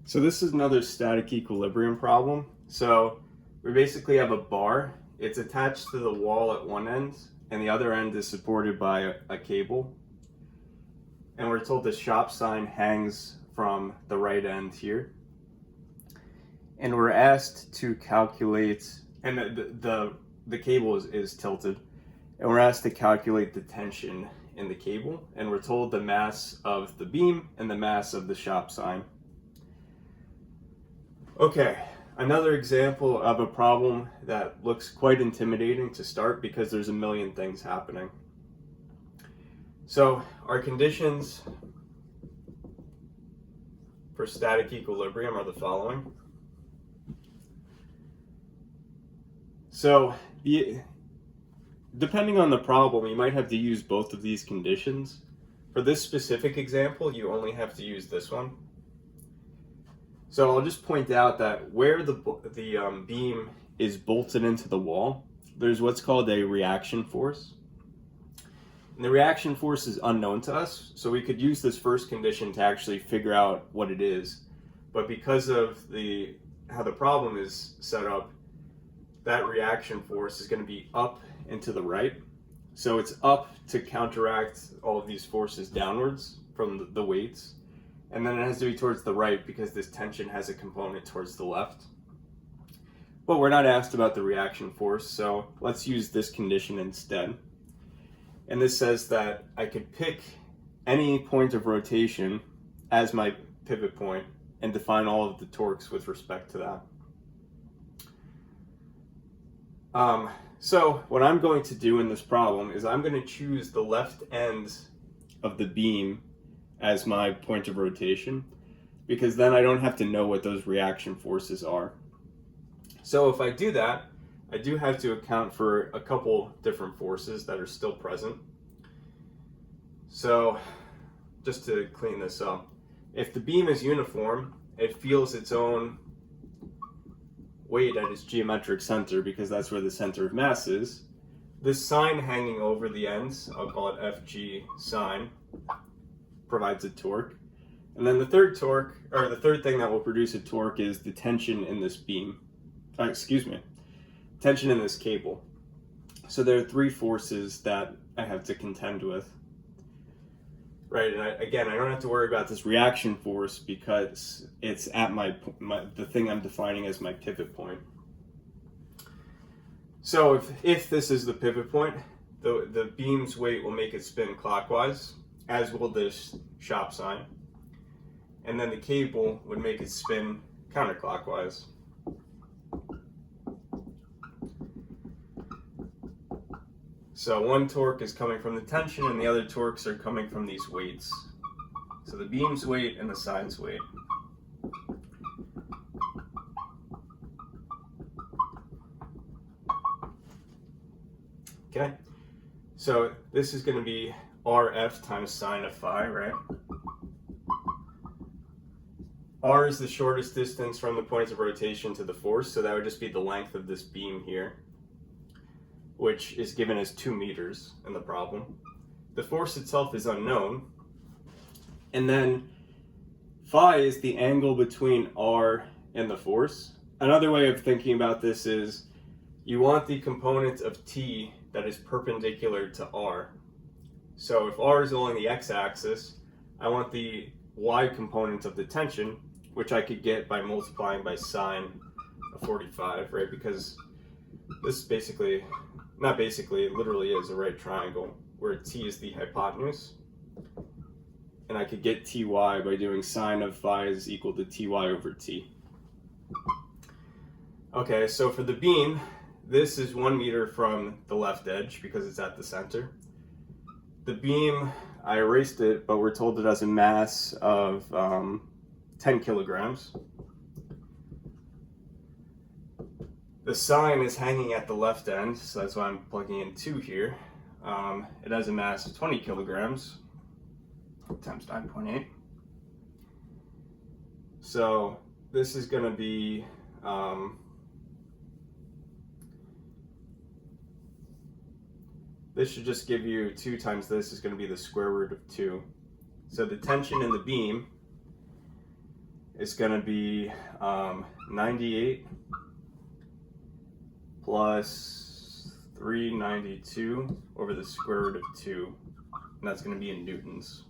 So this is another static equilibrium problem. So we basically have a bar. It's attached to the wall at one end, and the other end is supported by a cable. And we're told the shop sign hangs from the right end here. And we're asked to calculate, and the cable is tilted, and we're asked to calculate the tension in the cable. And we're told the mass of the beam and the mass of the shop sign. Okay, another example of a problem that looks quite intimidating to start because there's a million things happening. So our conditions for static equilibrium are the following. So depending on the problem, you might have to use both of these conditions. For this specific example, you only have to use this one. So I'll just point out that where the beam is bolted into the wall, there's what's called a reaction force. And the reaction force is unknown to us, so we could use this first condition to actually figure out what it is. But because of how the problem is set up, that reaction force is going to be up and to the right. So it's up to counteract all of these forces downwards from the weights. And then it has to be towards the right because this tension has a component towards the left. But we're not asked about the reaction force, so let's use this condition instead. And this says that I could pick any point of rotation as my pivot point and define all of the torques with respect to that. So what I'm going to do in this problem is I'm going to choose the left end of the beam as my point of rotation, because then I don't have to know what those reaction forces are. So if I do that, I do have to account for a couple different forces that are still present. So just to clean this up, if the beam is uniform, it feels its own weight at its geometric center because that's where the center of mass is. This sign hanging over the ends, I'll call it FG sign, provides a torque. And then the third thing that will produce a torque is the tension in this beam. Tension in this cable. So there are three forces that I have to contend with. Right, and I don't have to worry about this reaction force because it's at the thing I'm defining as my pivot point. So if this is the pivot point, the beam's weight will make it spin clockwise, as will this shop sign. And then the cable would make it spin counterclockwise. So one torque is coming from the tension and the other torques are coming from these weights. So the beam's weight and the sign's weight. Okay, so this is going to be RF times sine of phi, right? R is the shortest distance from the points of rotation to the force, so that would just be the length of this beam here, which is given as 2 meters in the problem. The force itself is unknown, and then phi is the angle between R and the force. Another way of thinking about this is you want the component of T that is perpendicular to R. So if R is along the x-axis, I want the y component of the tension, which I could get by multiplying by sine of 45, right? Because this basically, not basically, it literally is a right triangle where T is the hypotenuse. And I could get Ty by doing sine of phi is equal to Ty over T. Okay, so for the beam, this is 1 meter from the left edge because it's at the center. The beam, I erased it, but we're told it has a mass of 10 kilograms. The sign is hanging at the left end, so that's why I'm plugging in 2 here. It has a mass of 20 kilograms times 9.8. So this is going to be this should just give you 2 times this is going to be the square root of 2. So the tension in the beam is going to be 98 plus 392 over the square root of 2, and that's going to be in newtons.